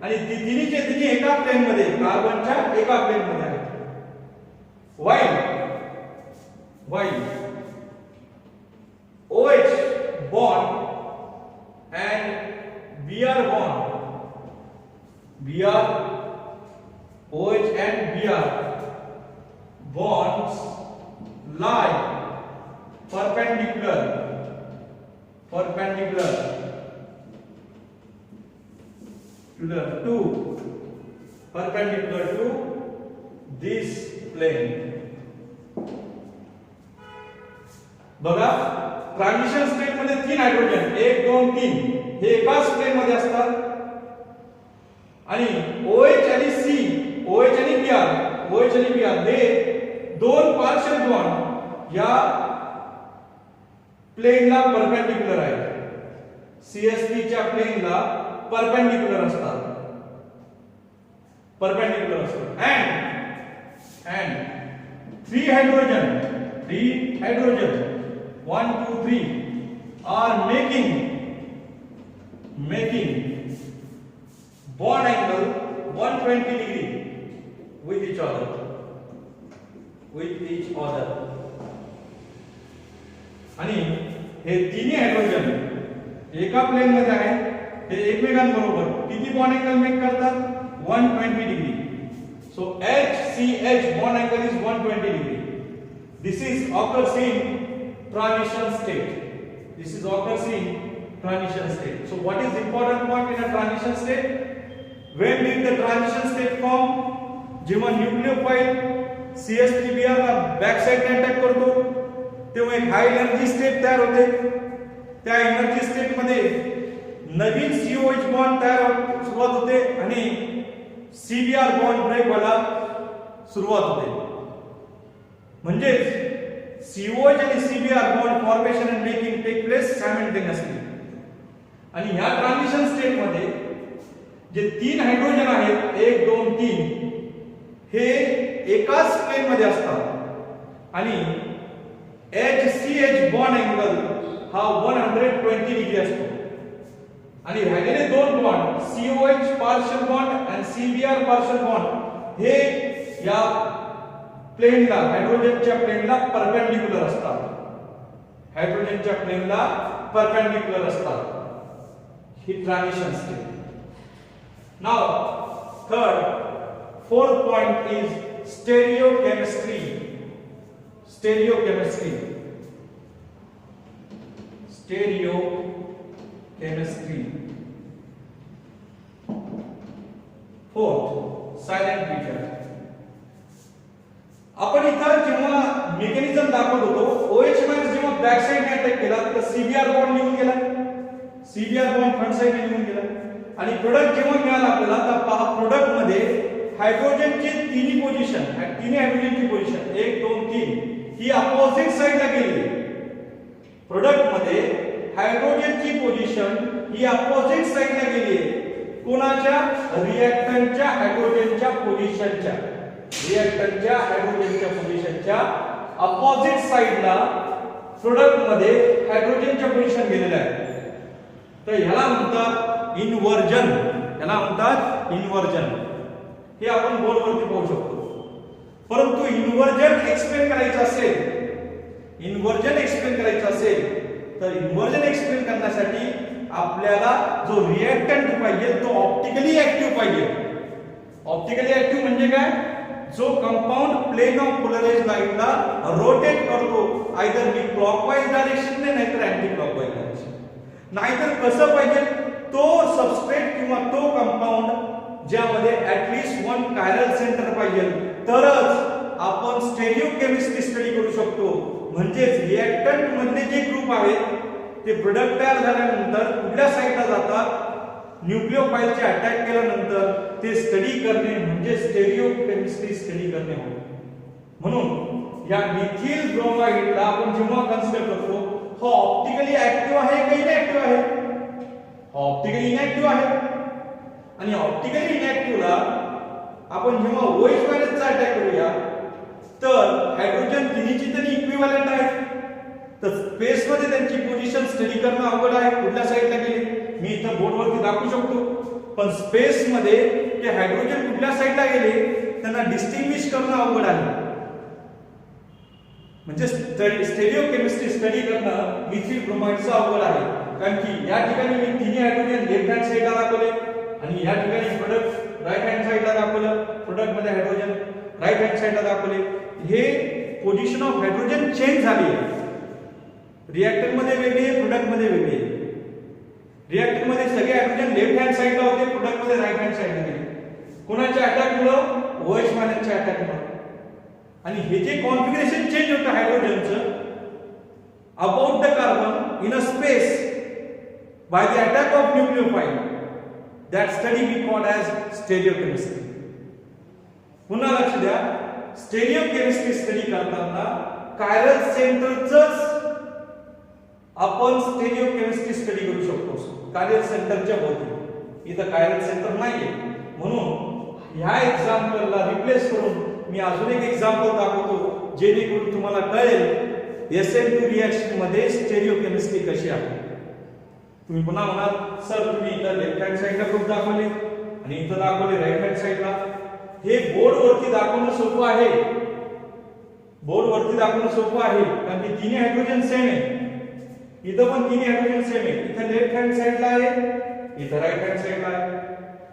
आणि तिन्ही एका प्लेन मध्ये कार्बनच्या एका प्लेन मध्ये आहेत. while OH bond and Br OH and Br bonds lie perpendicular to this plane. बघा ट्रान्झिशन स्टेट मध्ये तीन हायड्रोजन 1 2 3 हे एकाच प्लेन मध्ये असतात आणि OH आणि C OH आणि Br हे दोन पार्शियल बॉन्ड या प्लेनला परपेंडिक्युलर आहेत. CH3 च्या प्लेनला परपेंडिक्युलर असतात and three hydrogen 1 2 3 are making bond angle 120 degree with each other आणि हे तिन्ही हायड्रोजन एका प्लेन मध्ये आहेत ते एकमेकांबरोबर किती बॉन्ड अँगल मेक करतात 120 degree. So HCH bond angle is 120 degree. This occurs in transition state. So what is the important point in a transition state? When did the transition state form? जेव्हा nucleophile CH3Br ला back side ने attack करतो तेव्हा एक high energy state तयार होते. त्या energy state मध्ये नवीन COH bond सुरुवात होते आणि CBr बॉन्ड ब्रेक व्हायला सुरुवात होते. म्हणजे COH आणि CBr bond formation and making take place simultaneously. आणि ह्या ट्रान्झिशन स्टेट मध्ये जे तीन हायड्रोजन आहेत 1 2 3 हे एकाच प्लेन मध्ये असतात आणि HCH बॉन्ड अँगल हा 120 डिग्री असतो आणि राहिलेले दोन बॉन्ड COH पार्शियल बॉन्ड आणि CBr पार्शियल बॉन्ड हे या प्लेनला हायड्रोजनच्या प्लेनला परपेंडिक्युलर असतात. ही transition state. Now fourth point is stereochemistry. Fourth, silent feature. आपण इथं जेव्हा मेकॅनिझम दाखवत होतो OH मायनस जेव्हा बॅक साइड ने अटॅक केला तर CBr बॉन्ड निघून गेला, CBr बॉन्ड फ्रंट साइड ने निघून गेला आणि प्रोडक्ट जेव्हा मिळाला आपल्याला तर पहा प्रोडक्ट मध्ये हायड्रोजनची तिन्ही पोझिशन हायड्रोजनची पोझिशन 1 2 3 ही अपोजिट साइडला गेली. प्रोडक्ट मध्ये हायड्रोजनची पोझिशन ही अपोजिट साइडला गेली आहे. कोणाच्या? रिएक्टंटच्या हायड्रोजनच्या पोझिशनच्या अपोजिट साइडला प्रोडक्ट मध्ये हायड्रोजनच्या पोझिशन गेलेल्या आहे. तर ह्याला म्हणतात इन्व्हर्जन. हे आपण बोर्डवरती पाहू शकतो. परंतु इन्व्हर्जन एक्सप्लेन करायचं असेल तर इन्व्हर्जन एक्सप्लेन करण्यासाठी आपल्याला जो रिएक्टंट पाहिजे तो ऑप्टिकली ऍक्टिव्ह पाहिजे. ऑप्टिकली ऍक्टिव्ह म्हणजे काय? जो कंपाऊंड प्लेन ऑफ पोलराइज्ड लाईनला रोटेट करतो आयदर मी क्लॉकवाईज डायरेक्शन ने नाहीतर अँटी क्लॉकवाईज डायरेक्शन. नाहीतर कसं पाहिजे? तो सबस्ट्रेट किंवा तो कंपाऊंड ज्यामध्ये ऍटलीस्ट वन कायरल सेंटर पाहिजे तरच आपण स्टेरिओकेमिस्ट्री स्टडी करू शकतो. म्हणजे रिएक्टंट मधले जे ग्रुप आहेत ते प्रोडक्ट तयार झाल्यानंतर कुठल्या साइडला जातात न्यूक्लियोफाइलचे अटॅक केल्यानंतर ते स्टडी करणे म्हणजे स्टेरिओकेमिस्ट्री स्टडी करणे होय. म्हणून या मिथिल ब्रोमाइडला आपण जेव्हा कन्सिडर करतो हा ऑप्टिकली ऍक्टिव्ह आहे की इनऍक्टिव्ह आहे? ऑप्टिकली इनऍक्टिव्ह आहे. आणि ऑप्टिकली इनऍक्टिव्हला आपण जेव्हा OH मायनसचा अटॅक करूया तर हायड्रोजन तिन्हीची तरी इक्विव्हॅलेंट आहे. तर स्पेस मध्ये त्यांची पोझिशन स्टडी करणं अवघड आहे. कुठल्या साइडला गेली बोर्डवरती दाखवू शकतो, पण स्पेस मध्ये ते हायड्रोजन कुठल्या साईडला गेले त्यांना डिस्टिंग्विश करणं अवघड आहे. म्हणजे स्टेरिओ केमिस्ट्री स्टडी करणं मिथिल ब्रोमाइडचं अवघड आहे, कारण की या ठिकाणी मी तिन्ही हायड्रोजन लेफ्ट हँड साईडला दाखवले आणि या ठिकाणी प्रोडक्ट राईट हँड साईडला दाखवलं, प्रोडक्ट मध्ये हायड्रोजन राईट हँड साईडला दाखवले. हे पोझिशन ऑफ हायड्रोजन चेंज झाली आहे. रिएक्टर मध्ये वेगळी आहे, प्रोडक्ट मध्ये वेगळी आहे. रिएक्टर मध्ये सगळे हायड्रोजन लेफ्ट हँड साईडला होते, प्रोडक्ट मध्ये राईट हँड साईडला गेले. कोणाच्या अटॅक मुळे? OH मायनसच्या अटॅक मुळे. आणि हे जे कॉन्फिगरेशन चेंज होतं हायड्रोजनचं about the carbon in a space by the attack of nucleophile, that study we called as stereochemistry. पुन्हा लक्ष द्या, स्टेरिओकेमिस्ट्री स्टडी करताना कायरल सेंटरचंच आपण स्टेरिओकेमिस्ट्री स्टडी करू शकतो कायरल सेंटरच्या भोवती. इथं कायरल सेंटर नाहीये, म्हणून ह्या एक्झाम्पलला रिप्लेस करून मी अजून एक एक्झाम्पल दाखवतो, जेणेकरून तुम्हाला कळेल SN2 रिएक्शन मध्ये स्टेरिओकेमिस्ट्री कशी आहे. तुम्ही पुन्हा म्हणाल सर तुम्ही इथं लेफ्ट हँड साईडला ग्रुप दाखवले आणि इथं दाखवले राईट हँड साईडला. हे बोर्डवरती दाखवणं सोपं आहे, बोर्डवरती दाखवणं सोपं आहे, कारण की तिन्ही हायड्रोजन सेम आहे. इथं पण तिन्ही हायड्रोजन सेम आहे. इथं लेफ्ट हँड साईडला आहे, इथं राईट हँड साईडला आहे.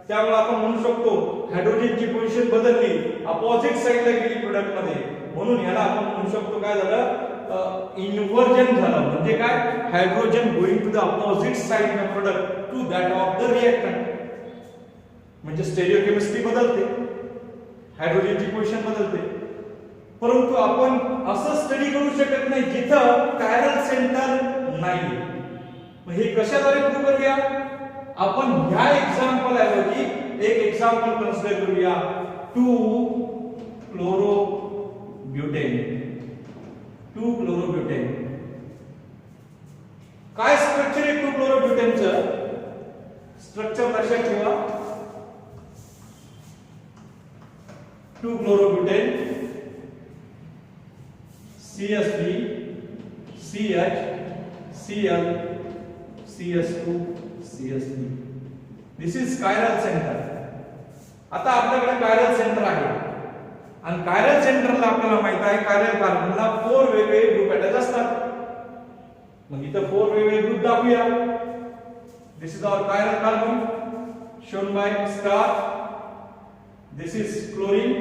त्यामुळे आपण म्हणू शकतो हायड्रोजनची पोझिशन बदलली, अपोजिट साईडला गेली प्रोडक्ट मध्ये, म्हणून याला आपण म्हणू शकतो काय झालं, इन्व्हर्जन झालं. म्हणजे काय, hydrogen going to the opposite side of product to that of the reactant. म्हणजे स्टेरिओकेमिस्ट्री बदलते, हायड्रोजनची पोझिशन बदलते. परंतु आपण असं स्टडी करू शकत नाही जिथं कायरल सेंटर नाही. मग हे कशाद्वारे प्रूव्ह करूया आपण? ह्या एक्झाम्पल ऐवजी एक एक्झाम्पल कन्सिडर करूया, 2-chlorobutane. 2-chlorobutane काय स्ट्रक्चर आहे 2-chlorobutaneचं? स्ट्रक्चर लक्षात ठेवा. 2-chlorobutane CH3 CH Cl CH2 CH3. This is chiral centre. आता आपल्याकडे कायरल सेंटर आहे आणि कायरल सेंटरला आपल्याला माहित आहे कायरल कार्बनला 4 वेगवेगळे ग्रुप अटॅच असतात. मग इथं 4 वेगवेगळे ग्रुप दाखवूया. This is our chiral carbon shown by star. This is chlorine.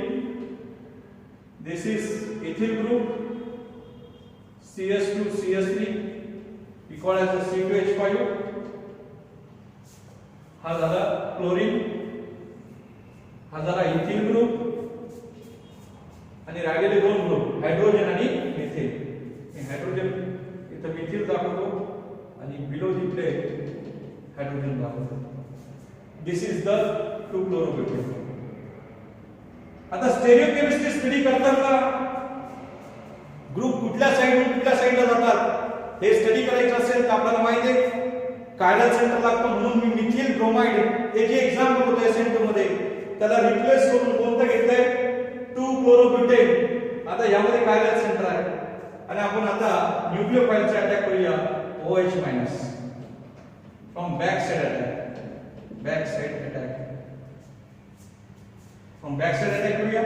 This is ethyl group CH2 CH3. We call as a C2H5. हा झाला क्लोरीन, हा झाला इथिल ग्रुप आणि राहिलेले 2 ग्रुप हायड्रोजन आणि मिथिल. हायड्रोजन इथं मिथिल दाखवतो आणि बिलो दी प्लेट हायड्रोजन दाखवतो. This is the 2-chlorobutane. आता स्टेरिओकेमिस्ट्री स्टडी करताना ग्रुप कुठल्या साइडला जातात हे स्टडी करायचं असेल तर आपल्याला माहिती आहे कायरल सेंटर लागतं, म्हणून मी मिथिल ब्रोमाइड हे जे एक्झाम्पल होतं SN2 मध्ये त्याला रिप्लेस करून कोणतं घेतलंय 2-chlorobutane. आता यामध्ये कायरल सेंटर आहे आणि आपण आता न्यूक्लियोफाइलचे अटॅक करूया OH minus from back side attack. Back side attack from back side attack करूया.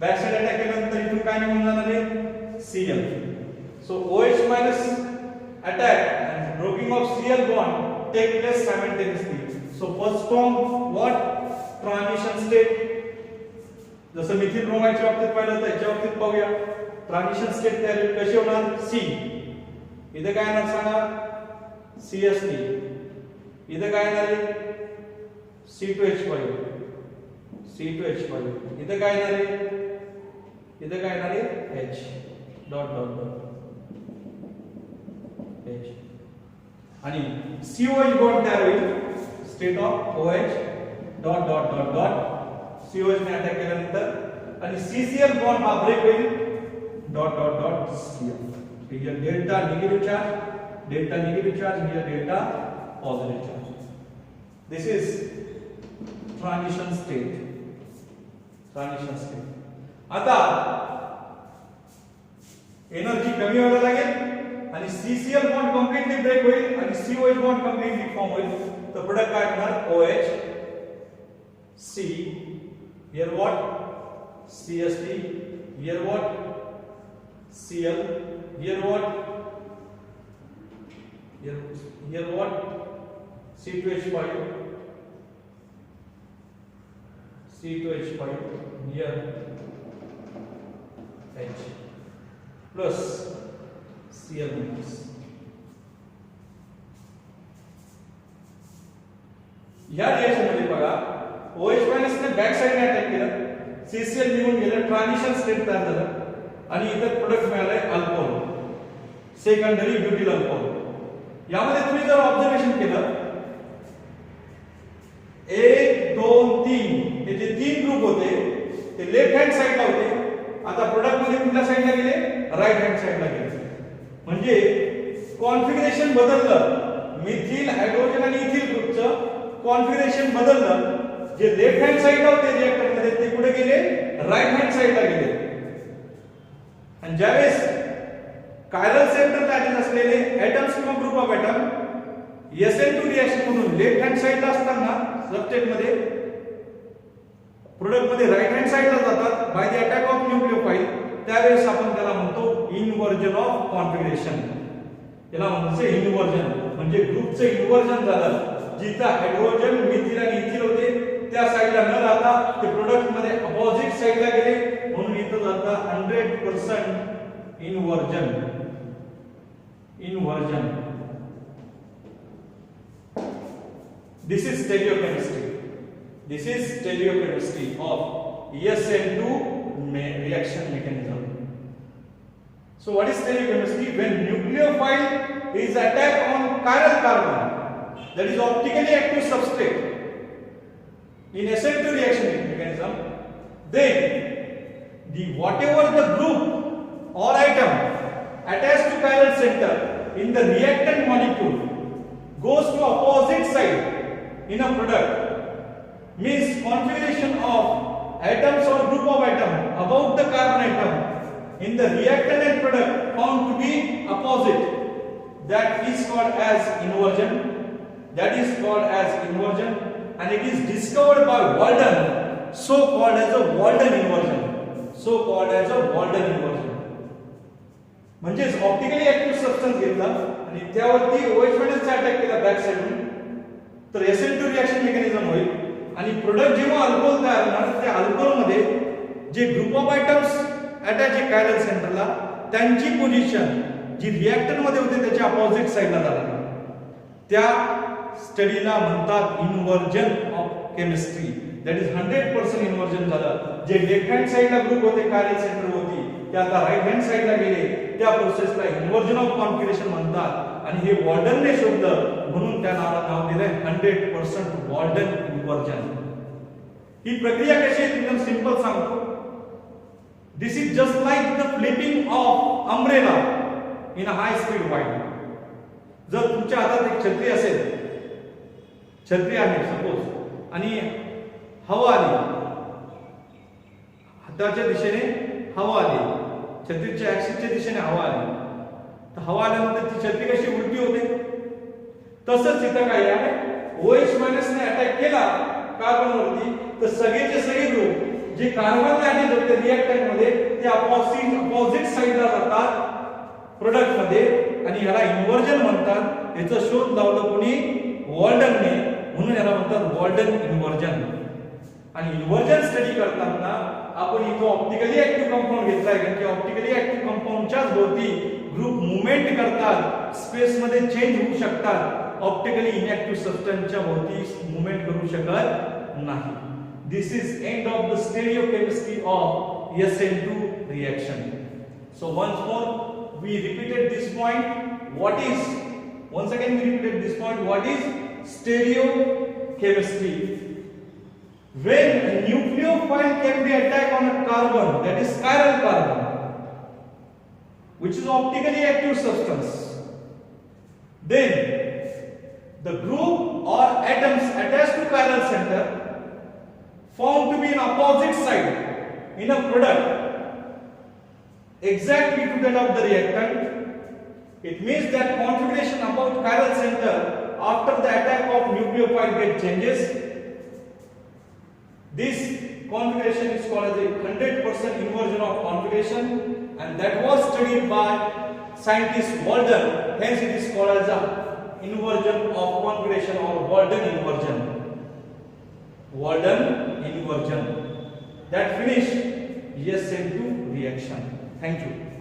बॅक साइड अटॅक केल्यानंतर इथून काय निघून जाणार आहे Cl. So OH minus attack and broken of Cl bond take place simultaneously. So first form what? Transition state. जसं मिथिल ब्रोमाइडच्या बाबतीत पाहिलं तर याच्या बाबतीत पाहूया. ट्रान्झिशन स्टेट तयार कशी होणार? C. इथे काय येणार सांगा? CH3. इथे काय येणार आहे? C2H5. C2H5. इथे काय येणार आहे? इथे काय येणार आहे? H. Dot dot dot H. आणि COH बॉन्ड तयार होईल state of OH dot dot dot dot COH ने अटॅक केल्यानंतर आणि CCl बॉन्ड हा ब्रेक होईल dot dot dot Cl. here delta negative charge, here delta positive charge. This is transition state. आता energy कमी व्हायला लागेल आणि CCl बॉन्ड कम्प्लीटली ब्रेक होईल आणि COH बॉन्ड कम्प्लीटली फॉर्म होईल. तर प्रोडक्ट काय होणार OH C here what CH3 here what Cl here what here what C2H5 here H plus Cl minus. या रिएक्शन मध्ये बघा OH मायनस ने बॅक साइड ने अटॅक केलं, CCl निघून गेलं, ट्रान्झिशन स्टेट तयार झालं आणि इथं प्रोडक्ट मिळालंय अल्कोहोल, सेकंडरी ब्युटिल अल्कोहोल. यामध्ये तुम्ही जर ऑब्झर्वेशन केलं 1 2 3 हे जे तीन ग्रुप होते ते लेफ्ट हँड साइडला होते. आता प्रोडक्ट मध्ये कुठल्या साइडला गेले? राइट हँड साइडला गेले. म्हणजे कॉन्फिगरेशन बदललं. मिथिल हायड्रोजन आणि इथिल ग्रुपचं कॉन्फिगरेशन बदललं. जे लेफ्ट हँड साइडला होते रिएक्टर मध्ये ते कुठे गेले? राइट हँड साइडला गेले. आणि ज्यावेळेस कायरल सेंटरला अटॅच असलेले ऍटम्स किंवा group of atom SN2 reaction म्हणून लेफ्ट हँड साइडला असताना सबस्टेट मध्ये प्रोडक्ट मध्ये राइट हँड साइडला जातात bye the attack of nucleophile, त्यावेळेस आपण त्याला म्हणतो इन्व्हर्जन ऑफ कॉन्फिगरेशन. याला म्हणतो इन्व्हर्जन, म्हणजे ग्रुपचं इन्व्हर्जन झालं. जिथं हायड्रोजन मिथिल आणि इथिल होते त्या साइडला न राहता ते प्रोडक्ट मध्ये अपोजिट साइडला गेले, म्हणून इथं जातं 100% inversion. This is stereochemistry. This is stereochemistry of SN2 reaction mechanism. So what is stereochemistry? When nucleophile is attacked on chiral carbon, that is optically active substrate in SN2 reaction mechanism, then whatever the group or atom attached to chiral center in the reactant molecule goes to opposite side in a product, means configuration of atoms or group of atom about the carbon atom in the reactant and product found to be opposite, that is called as inversion. And it is discovered by Walden, so called as a Walden inversion. म्हणजे optically active substance घेतला आणि त्यावरती OH मायनसचा attack केला back साइडून, तर SN2 reaction mechanism होईल आणि product जेव्हा alcohol तयार होणार त्या अल्कोहोल मध्ये जे ग्रुप ऑफ आयटम्स अटॅच आहे कायरल सेंटरला, त्यांची पोझिशन जी रिएक्टर मध्ये होते त्याच्या अपोजिट साइडला जाणार. त्या स्टडीला म्हणतात inversion of chemistry. That is 100% inversion झालं. जे लेफ्ट हँड साइडला ग्रुप होते कायरल सेंटर होती ते आता राइट हँड साइडला गेले. त्या प्रोसेसला इन्व्हर्जन ऑफ कॉन्फिगरेशन म्हणतात आणि हे वॉल्डनने शोधलं म्हणून त्या नावाला नाव दिलंय 100% वॉल्डन इन्व्हर्जन. ही प्रक्रिया कशी आहे एकदम सिंपल सांगतो. This is just like the flipping of umbrella in a high speed wide. जर तुमच्या हातात एक छत्री असेल, छत्री आहे सपोज, आणि हवा आली, हाताच्या दिशेने हवा आली, छत्रीच्या ऍक्सिसच्या दिशेने हवा आली, तर हवा आल्यानंतर ती छत्री कशी उलटी होते. तसंच इथं काय आहे, OH मायनस ने अटॅक केला कार्बन वरती तर सगळेचे सगळे ग्रुप जे कार्बनला अटॅच होते रिएक्टंट मध्ये ते अपोजिट साइडला जातात प्रोडक्ट मध्ये आणि याला इन्व्हर्जन म्हणतात. याचा शोध लावला कोणी? वॉल्डनने, म्हणून याला म्हणतात वॉल्डन इन्व्हर्जन. आणि इन्व्हर्जन स्टडी करताना आपण इथं ऑप्टिकली ऍक्टिव्ह कंपाऊंड घेतलाय कारण की ऑप्टिकली ऍक्टिव्ह कंपाऊंडच्याच भोवती ग्रुप मूवमेंट करतात, स्पेस मध्ये चेंज होऊ शकतात. ऑप्टिकली इनएक्टिव्ह सबस्टन्सच्या भोवती मूवमेंट करू शकत नाही. This is end of the stereochemistry of SN2 reaction. So once more we repeated this point. What is, once again we repeated this point, what is stereochemistry? When a nucleophile can be attacked on a carbon, that is chiral carbon, which is optically active substance, then the group or atoms attached to chiral center found to be in opposite side in a product exactly to that of the reactant, It means that configuration about chiral center after the attack of nucleophile gate changes. This configuration is called as a 100% inversion of configuration, and that was studied by scientist Walden. Hence, it is called as a inversion of configuration or Walden inversion. Walden inversion. That finished SN2 reaction. Thank you.